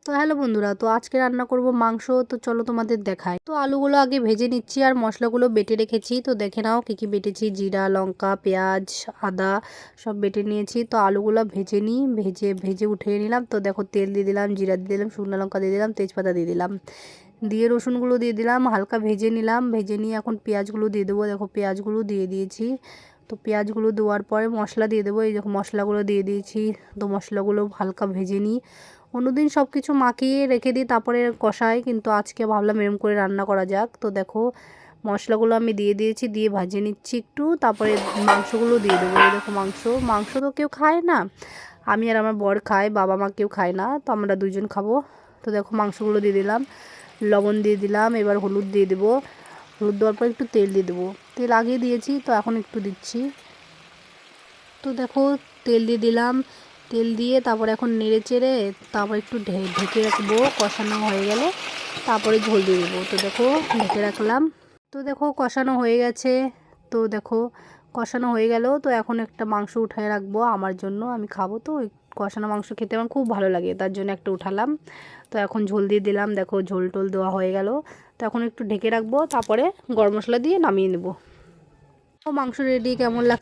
তো হ্যালো বন্ধুরা, তো আজকে রান্না করব মাংস। তো চলো তোমাদের দেখাই। তো আলুগুলো আগে ভেজে নিচ্ছি আর মশলাগুলো বেটে রেখেছি। তো দেখে নাও কি কি বেটেছি। জিরা, লঙ্কা, পেঁয়াজ, আদা সব বেটে নিয়েছি। তো আলুগুলো ভেজে নিই, ভেজে ভেজে উঠিয়ে নিলাম। তো দেখো তেল দিয়ে দিলাম, জিরা দিয়ে দিলাম, শুকনো লঙ্কা দিয়ে দিলাম, তেজপাতা দিয়ে দিলাম, দিয়ে রসুনগুলো দিয়ে দিলাম, হালকা ভেজে নিলাম। ভেজে নিয়ে এখন পেঁয়াজগুলো দিয়ে দেবো। দেখো পেঁয়াজগুলো দিয়ে দিয়েছি। তো পেঁয়াজগুলো দেওয়ার পরে মশলা দিয়ে দেবো। এই দেখো মশলাগুলো দিয়ে দিয়েছি। তো মশলাগুলো হালকা ভেজে নিই। অন্যদিন সব কিছু মাখিয়ে রেখে দিই, তারপরে কষাই, কিন্তু আজকে ভাবলাম এরম করে রান্না করা যাক। তো দেখো মশলাগুলো আমি দিয়ে দিয়েছি, দিয়ে ভাজে নিচ্ছি একটু, তারপরে মাংসগুলো দিয়ে দেবো। এই দেখো মাংস মাংস তো কেউ খায় না, আমি আর আমার বর খাই, বাবা মা কেউ খায় না, তো আমরা দুজন খাবো। তো দেখো মাংসগুলো দিয়ে দিলাম, লবণ দিয়ে দিলাম, এবার হলুদ দিয়ে দেবো। হলুদ দেওয়ার পর একটু তেল দিয়ে দেবো। তেল আগিয়ে দিয়েছি, তো এখন একটু দিচ্ছি। তো দেখো তেল দিয়ে দিলাম, তেল দিয়ে তারপর এখন নেড়ে চেড়ে তারপর একটু ঢেকে রাখবো। কষানো হয়ে গেলে তারপরে ঝোল দিয়ে দেবো। তো দেখো ঢেকে রাখলাম। তো দেখো কষানো হয়ে গেছে। তো দেখো কষানো হয়ে গেল। তো এখন একটা মাংস উঠায় রাখবো আমার জন্য, আমি খাবো। তো ওই কষানো মাংস খেতে আমার খুব ভালো লাগে, তার জন্য একটা উঠালাম। তো এখন ঝোল দিয়ে দিলাম। দেখো ঝোল টোল দেওয়া হয়ে গেল। তো এখন একটু ঢেকে রাখবো, তারপরে গরম মশলা দিয়ে নামিয়ে নেবো। তো মাংস রেডি। কেমন লাগছে